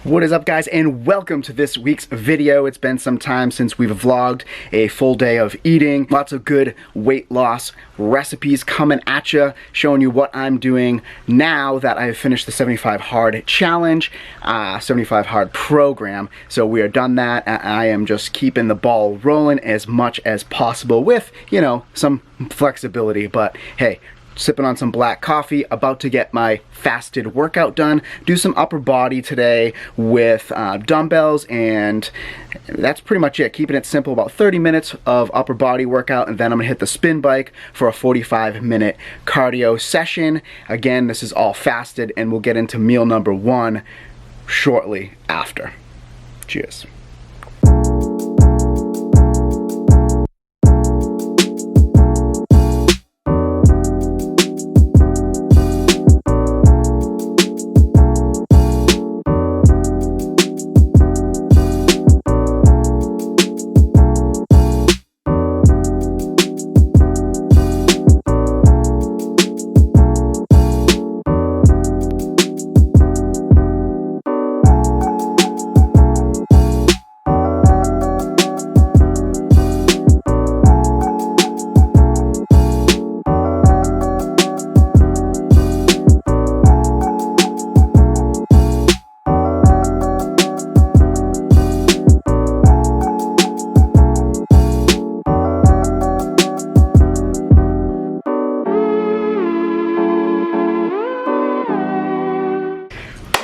What is up, guys, and welcome to this week's video. It's been some time since we've vlogged a full day of eating. Lots of good weight loss recipes coming at you, showing you what I'm doing now that I have finished the 75 Hard Challenge, 75 Hard program. So we are done that. I am just keeping the ball rolling as much as possible with, you know, some flexibility. But hey, sipping on some black coffee, about to get my fasted workout done, do some upper body today with dumbbells, and that's pretty much it. Keeping it simple, about 30 minutes of upper body workout, and then I'm gonna hit the spin bike for a 45-minute cardio session. Again, this is all fasted, and we'll get into meal number 1 shortly after. Cheers.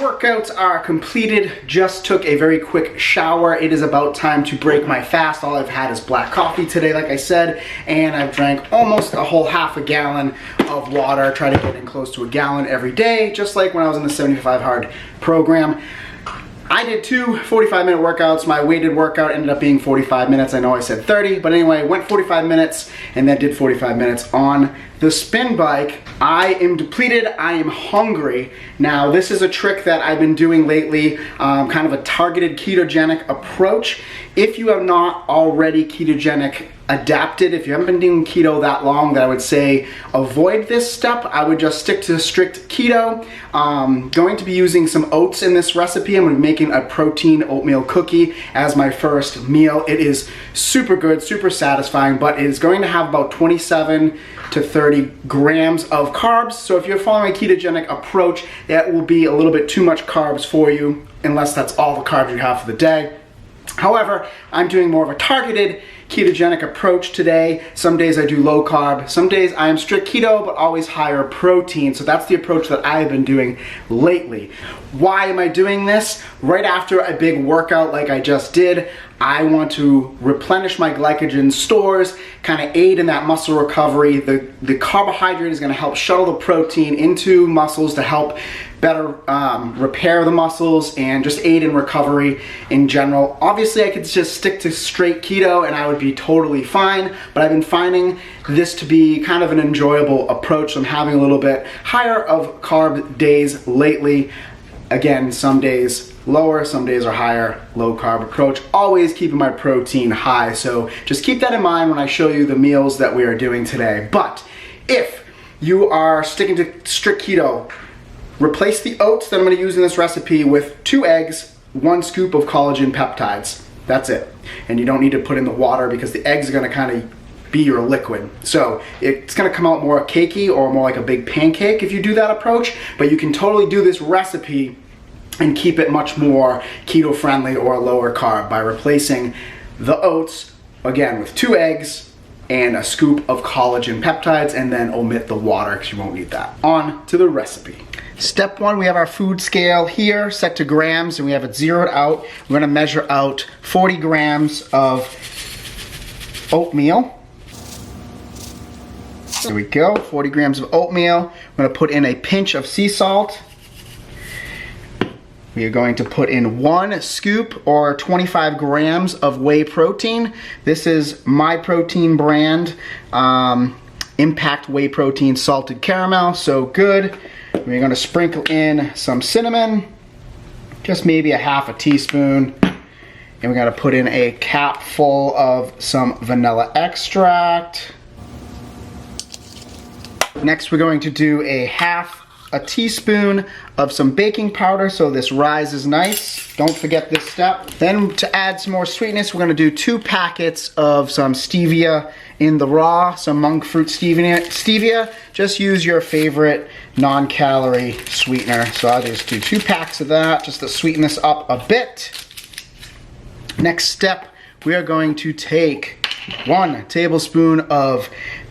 Workouts are completed, just took a very quick shower. It is about time to break my fast. All I've had is black coffee today, like I said, and I've drank almost a whole half a gallon of water. Try to get in close to a gallon every day, just like when I was in the 75 Hard program. I did 2 45-minute workouts. My weighted workout ended up being 45 minutes. I know I said 30, but anyway, went 45 minutes and then did 45 minutes on the spin bike. I am depleted, I am hungry. Now, this is a trick that I've been doing lately, kind of a targeted ketogenic approach. If you have not already ketogenic adapted, if you haven't been doing keto that long, that I would say avoid this step. I would just stick to strict keto. Going to be using some oats in this recipe. I'm going to be making a protein oatmeal cookie as my first meal. It is super good, super satisfying, but it is going to have about 27 to 30 grams of carbs. So if you're following a ketogenic approach, that will be a little bit too much carbs for you, unless that's all the carbs you have for the day. However, I'm doing more of a targeted ketogenic approach today. Some days I do low carb, some days I am strict keto, but always higher protein. So that's the approach that I have been doing lately. Why am I doing this? Right after a big workout like I just did, I want to replenish my glycogen stores, kind of aid in that muscle recovery. The carbohydrate is going to help shuttle the protein into muscles to help better repair the muscles and just aid in recovery in general. Obviously, I could just stick to straight keto and I would be totally fine, but I've been finding this to be kind of an enjoyable approach. I'm having a little bit higher of carb days lately. Again, some days lower, some days are higher, low carb approach. Always keeping my protein high, so just keep that in mind when I show you the meals that we are doing today. But if you are sticking to strict keto, replace the oats that I'm going to use in this recipe with 2 eggs, 1 scoop of collagen peptides. That's it. And you don't need to put in the water because the eggs are going to kind of be your liquid. So it's going to come out more cakey or more like a big pancake if you do that approach, but you can totally do this recipe and keep it much more keto friendly or lower carb by replacing the oats, again, with 2 eggs and a scoop of collagen peptides, and then omit the water because you won't need that. On to the recipe. Step 1, we have our food scale here set to grams, and we have it zeroed out. We're gonna measure out 40 grams of oatmeal. There we go, 40 grams of oatmeal. We're gonna put in a pinch of sea salt. We are going to put in 1 scoop or 25 grams of whey protein. This is my protein brand, Impact Whey Protein Salted Caramel, so good. We're gonna sprinkle in some cinnamon, just maybe a half a teaspoon. And we gotta put in a cap full of some vanilla extract. Next, we're going to do a half a teaspoon of some baking powder so this rises nice. Don't forget this step. Then to add some more sweetness, we're gonna do 2 packets of some stevia in the raw, some monk fruit stevia. Just use your favorite non-calorie sweetener. So I'll just do 2 packs of that, just to sweeten this up a bit. Next step, we are going to take 1 tablespoon of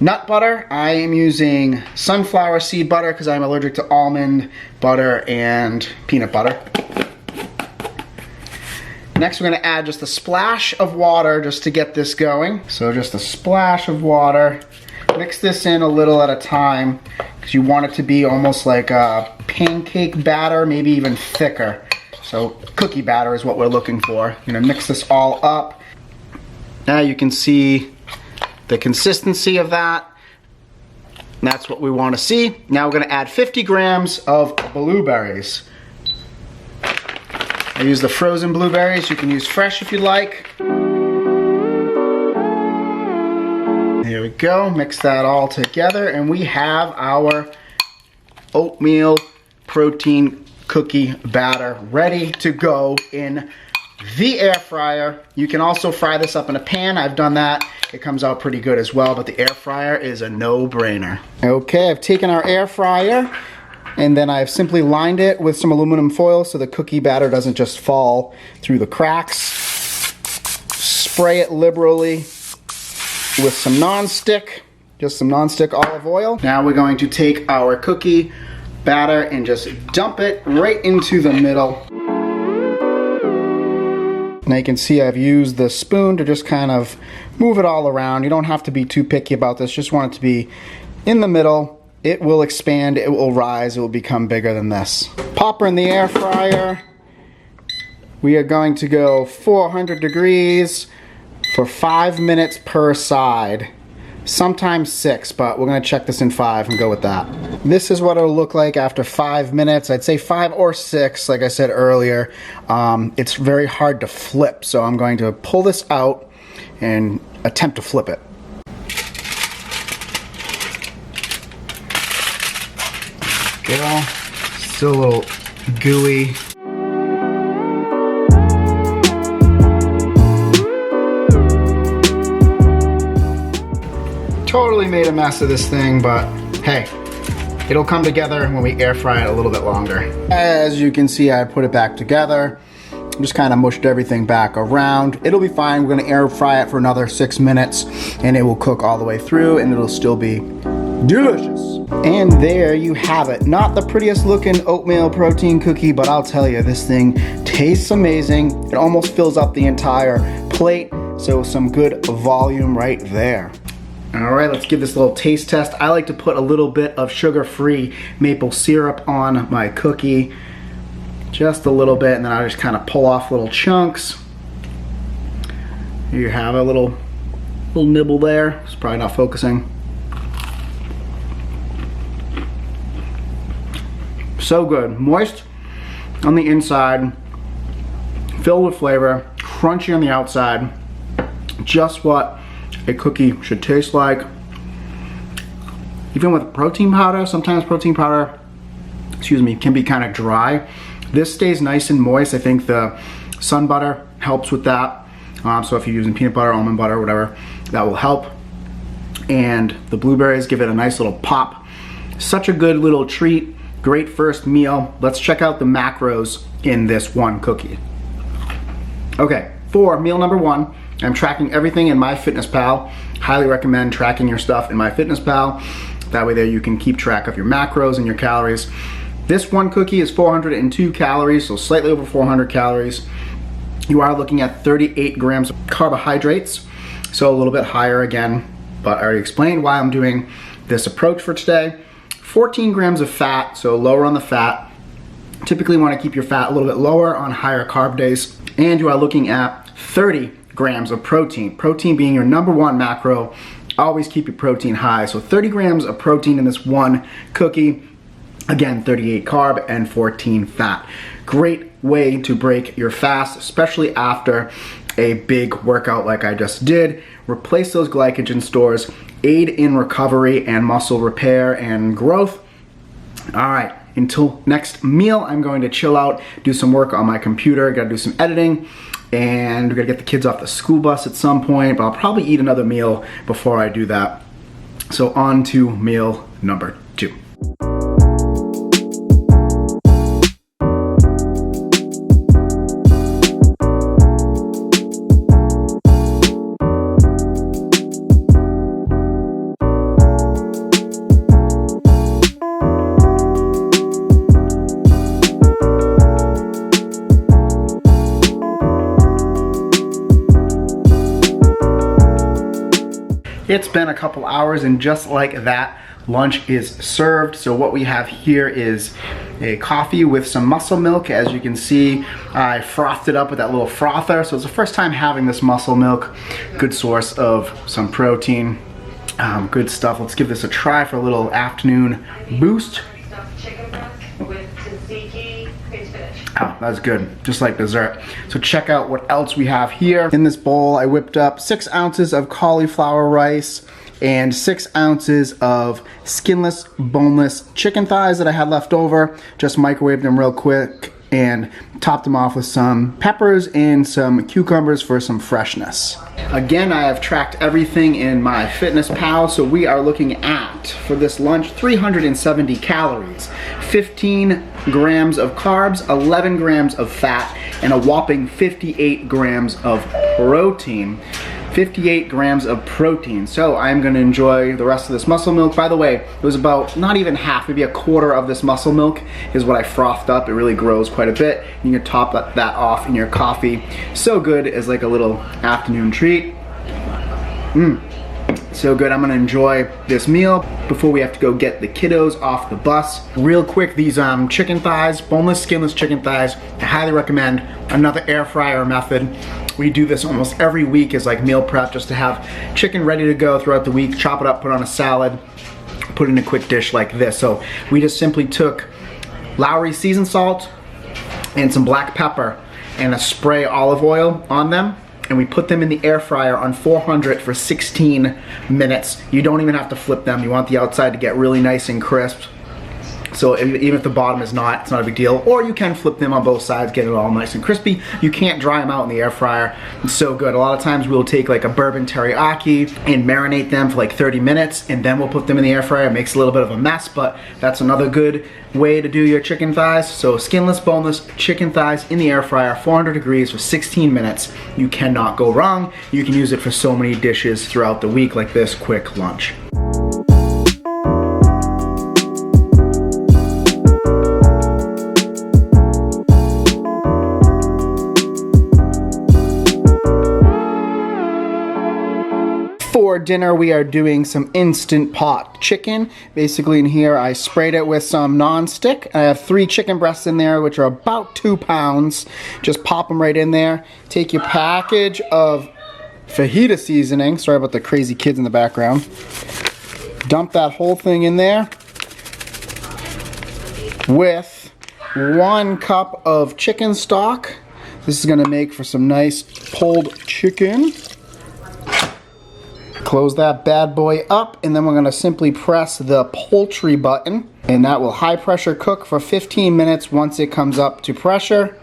nut butter. I am using sunflower seed butter because I'm allergic to almond butter and peanut butter. Next, we're gonna add just a splash of water just to get this going. So just a splash of water. Mix this in a little at a time because you want it to be almost like a pancake batter, maybe even thicker. So cookie batter is what we're looking for. You're gonna mix this all up. Now you can see the consistency of that. That's what we want to see. Now we're going to add 50 grams of blueberries. I use the frozen blueberries. You can use fresh if you like. Here we go. Mix that all together and we have our oatmeal protein cookie batter ready to go in the air fryer. You can also fry this up in a pan. I've done that. It comes out pretty good as well, but the air fryer is a no-brainer. Okay, I've taken our air fryer and then I've simply lined it with some aluminum foil so the cookie batter doesn't just fall through the cracks. Spray it liberally with some non-stick, just some non-stick olive oil. Now we're going to take our cookie batter and just dump it right into the middle. Now you can see I've used the spoon to just kind of move it all around. You don't have to be too picky about this. Just want it to be in the middle. It will expand, it will rise, it will become bigger than this. Pop her in the air fryer. We are going to go 400 degrees for 5 minutes per side. Sometimes 6, but we're gonna check this in 5 and go with that. This is what it'll look like after 5 minutes. I'd say 5 or 6, like I said earlier. It's very hard to flip, so I'm going to pull this out and attempt to flip it. Go. Still a little gooey. Totally made a mess of this thing, but hey, it'll come together when we air fry it a little bit longer. As you can see, I put it back together. Just kind of mushed everything back around. It'll be fine. We're gonna air fry it for another 6 minutes and it will cook all the way through and it'll still be delicious. And there you have it. Not the prettiest looking oatmeal protein cookie, but I'll tell you, this thing tastes amazing. It almost fills up the entire plate, so some good volume right there. All right, let's give this a little taste test. I like to put a little bit of sugar-free maple syrup on my cookie. Just a little bit, and then I just kind of pull off little chunks. Here you have a little nibble there. It's probably not focusing. So good. Moist on the inside, filled with flavor, crunchy on the outside. Just what a cookie should taste like. Even with protein powder, sometimes protein powder, can be kind of dry. This stays nice and moist. I think the sun butter helps with that. So if you're using peanut butter, almond butter, whatever, that will help. And the blueberries give it a nice little pop. Such a good little treat. Great first meal. Let's check out the macros in this one cookie. Okay, for meal number 1, I'm tracking everything in MyFitnessPal. Highly recommend tracking your stuff in MyFitnessPal. That way there you can keep track of your macros and your calories. This one cookie is 402 calories, so slightly over 400 calories. You are looking at 38 grams of carbohydrates, so a little bit higher again, but I already explained why I'm doing this approach for today. 14 grams of fat, so lower on the fat. Typically want to keep your fat a little bit lower on higher carb days. And you are looking at 30 grams of protein. Protein being your number 1 macro. Always keep your protein high. So 30 grams of protein in this one cookie. Again, 38 carb and 14 fat. Great way to break your fast, especially after a big workout like I just did. Replace those glycogen stores, aid in recovery and muscle repair and growth. All right, until next meal, I'm going to chill out, do some work on my computer, gotta do some editing, and we're gonna get the kids off the school bus at some point, but I'll probably eat another meal before I do that. So on to meal number 2. It's been a couple hours, and just like that, lunch is served. So what we have here is a coffee with some muscle milk. As you can see, I frothed it up with that little frother. So it's the first time having this muscle milk. Good source of some protein. Good stuff. Let's give this a try for a little afternoon boost. Oh, that's good, just like dessert. So check out what else we have here. In this bowl, I whipped up 6 ounces of cauliflower rice and 6 ounces of skinless, boneless chicken thighs that I had left over. Just microwaved them real quick and topped them off with some peppers and some cucumbers for some freshness. Again, I have tracked everything in my Fitness Pal, so we are looking at, for this lunch, 370 calories, 15 grams of carbs, 11 grams of fat, and a whopping 58 grams of protein. 58 grams of protein. So I'm gonna enjoy the rest of this muscle milk. By the way, it was about not even half, maybe a quarter of this muscle milk is what I frothed up. It really grows quite a bit. You can top that off in your coffee. So good as like a little afternoon treat. So good. I'm gonna enjoy this meal before we have to go get the kiddos off the bus. Real quick, these chicken thighs, boneless, skinless chicken thighs, I highly recommend. Another air fryer method. We do this almost every week as like meal prep, just to have chicken ready to go throughout the week, chop it up, put on a salad, put in a quick dish like this. So we just simply took Lowry seasoned salt and some black pepper and a spray olive oil on them, and we put them in the air fryer on 400 for 16 minutes. You don't even have to flip them. You want the outside to get really nice and crisp. So even if the bottom is not, it's not a big deal. Or you can flip them on both sides, get it all nice and crispy. You can't dry them out in the air fryer. It's so good. A lot of times we'll take like a bourbon teriyaki and marinate them for like 30 minutes, and then we'll put them in the air fryer. It makes a little bit of a mess, but that's another good way to do your chicken thighs. So skinless, boneless chicken thighs in the air fryer, 400 degrees for 16 minutes. You cannot go wrong. You can use it for so many dishes throughout the week, like this quick lunch. For dinner, we are doing some Instant Pot chicken. Basically in here, I sprayed it with some non-stick. I have 3 chicken breasts in there, which are about 2 pounds. Just pop them right in there. Take your package of fajita seasoning. Sorry about the crazy kids in the background. Dump that whole thing in there with 1 cup of chicken stock. This is gonna make for some nice pulled chicken. Close that bad boy up, and then we're gonna simply press the poultry button, and that will high pressure cook for 15 minutes once it comes up to pressure.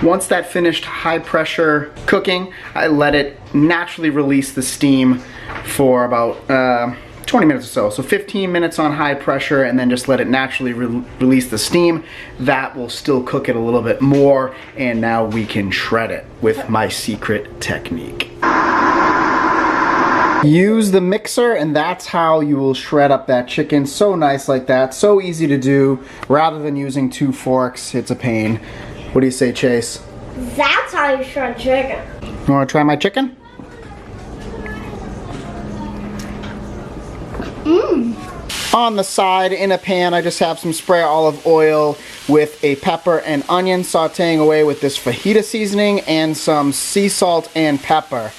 Once that finished high pressure cooking, I let it naturally release the steam for about 20 minutes or so. So 15 minutes on high pressure, and then just let it naturally release the steam. That will still cook it a little bit more, and now we can shred it with my secret technique. Use the mixer, and that's how you will shred up that chicken. So nice like that, so easy to do. Rather than using 2 forks, it's a pain. What do you say, Chase? That's how you shred chicken. You wanna try my chicken? On the side, in a pan, I just have some spray olive oil with a pepper and onion, sauteing away with this fajita seasoning and some sea salt and pepper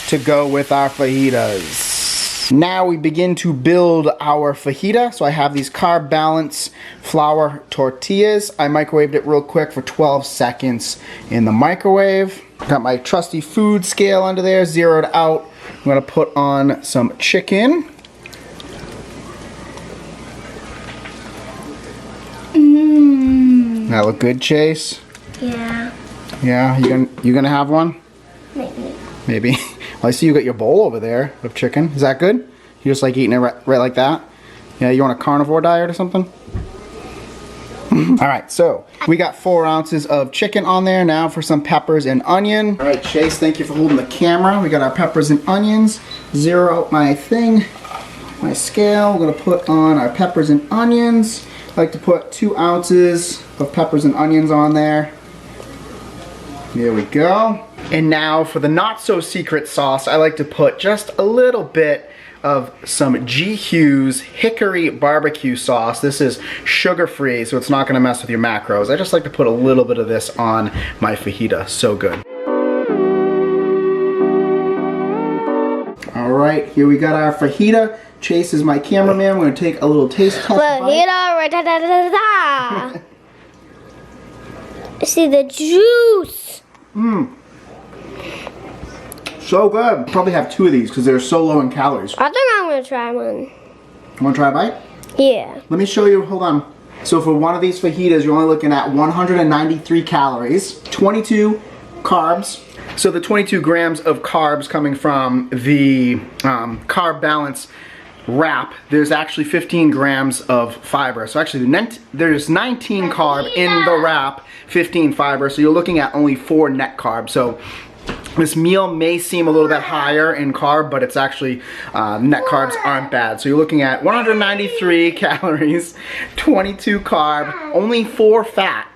to go with our fajitas. Now we begin to build our fajita. So I have these carb balance flour tortillas. I microwaved it real quick for 12 seconds in the microwave. Got my trusty food scale under there, zeroed out. I'm gonna put on some chicken. That look good, Chase? Yeah. Yeah, you gonna have one? Maybe. Maybe. Well, I see you got your bowl over there of chicken. Is that good? You just like eating it right like that? Yeah, you want a carnivore diet or something? All right, so we got 4 ounces of chicken on there. Now for some peppers and onion. All right, Chase, thank you for holding the camera. We got our peppers and onions. Zero out my thing, my scale. We're gonna put on our peppers and onions. I like to put 2 ounces of peppers and onions on there. There we go. And now for the not so secret sauce, I like to put just a little bit of some G. Hughes hickory barbecue sauce. This is sugar-free, so it's not gonna mess with your macros. I just like to put a little bit of this on my fajita. So good. All right, here we got our fajita. Chase is my cameraman. We're gonna take a little taste test bite. See the juice. Mmm. So good. Probably have 2 of these because they're so low in calories. I think I'm gonna try one. You wanna try a bite? Yeah. Let me show you, hold on. So for one of these fajitas, you're only looking at 193 calories, 22 carbs. So the 22 grams of carbs coming from the carb balance wrap, there's actually 15 grams of fiber. So actually there's 19 carb in the wrap, 15 fiber. So you're looking at only 4 net carbs. So this meal may seem a little bit higher in carb, but it's actually, net carbs aren't bad. So you're looking at 193 calories, 22 carb, only 4 fat,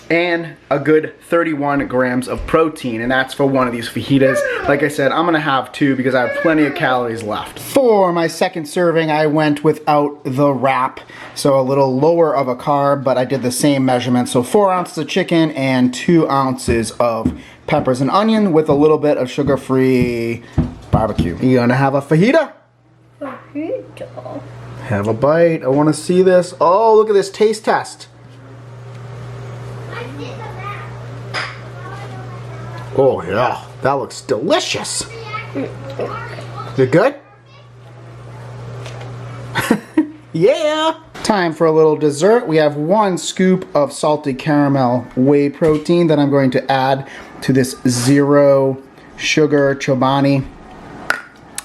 and a good 31 grams of protein. And that's for one of these fajitas. Like I said, I'm gonna have 2 because I have plenty of calories left. For my second serving, I went without the wrap. So a little lower of a carb, but I did the same measurement. So 4 ounces of chicken and 2 ounces of peppers and onion with a little bit of sugar-free barbecue. You gonna have a fajita? Fajita. Have a bite. I wanna see this. Oh, look at this taste test. Oh yeah, that looks delicious. Is it good? Yeah! Time for a little dessert. We have 1 scoop of salted caramel whey protein that I'm going to add to this 0 sugar Chobani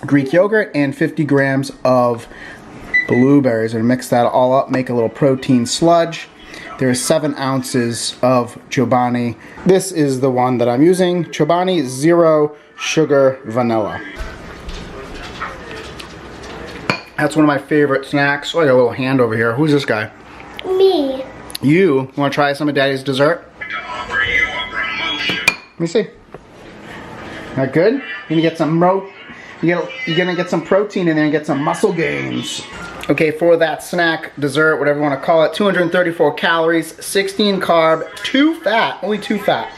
Greek yogurt and 50 grams of blueberries. And mix that all up, make a little protein sludge. There's 7 ounces of Chobani. This is the one that I'm using. Chobani 0 sugar vanilla. That's one of my favorite snacks. Oh, I got a little hand over here. Who's this guy? Me. You want to try some of Daddy's dessert? Let me see. That good? You're gonna get some you're gonna get some protein in there and get some muscle gains. Okay, for that snack, dessert, whatever you want to call it, 234 calories, 16 carb, 2 fat, only 2 fat,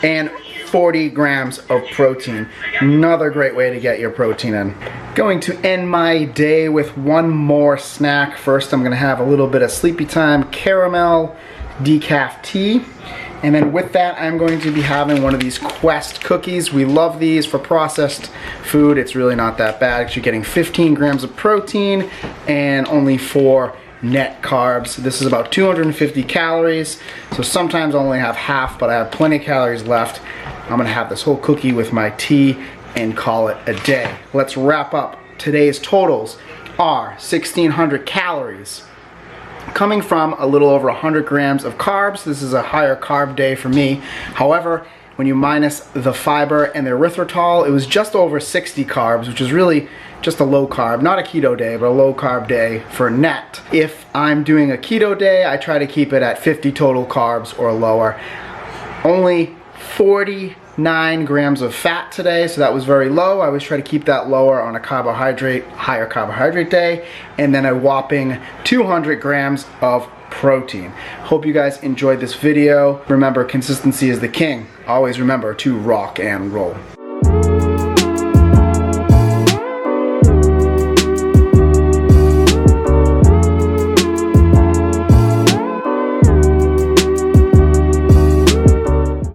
and 40 grams of protein. Another great way to get your protein in. Going to end my day with one more snack. First, I'm gonna have a little bit of Sleepy Time caramel decaf tea. And then with that, I'm going to be having one of these Quest cookies. We love these for processed food. It's really not that bad because you're getting 15 grams of protein and only 4 net carbs. This is about 250 calories. So sometimes I only have half, but I have plenty of calories left. I'm gonna have this whole cookie with my tea and call it a day. Let's wrap up. Today's totals are 1,600 calories. Coming from a little over 100 grams of carbs. This is a higher carb day for me. However, when you minus the fiber and the erythritol, it was just over 60 carbs, which is really just a low carb, not a keto day, but a low carb day for net. If I'm doing a keto day, I try to keep it at 50 total carbs or lower. Only 49 grams of fat today, so that was very low. I always try to keep that lower on a higher carbohydrate day, and then a whopping 200 grams of protein. Hope you guys enjoyed this video. Remember, consistency is the king. Always remember to rock and roll.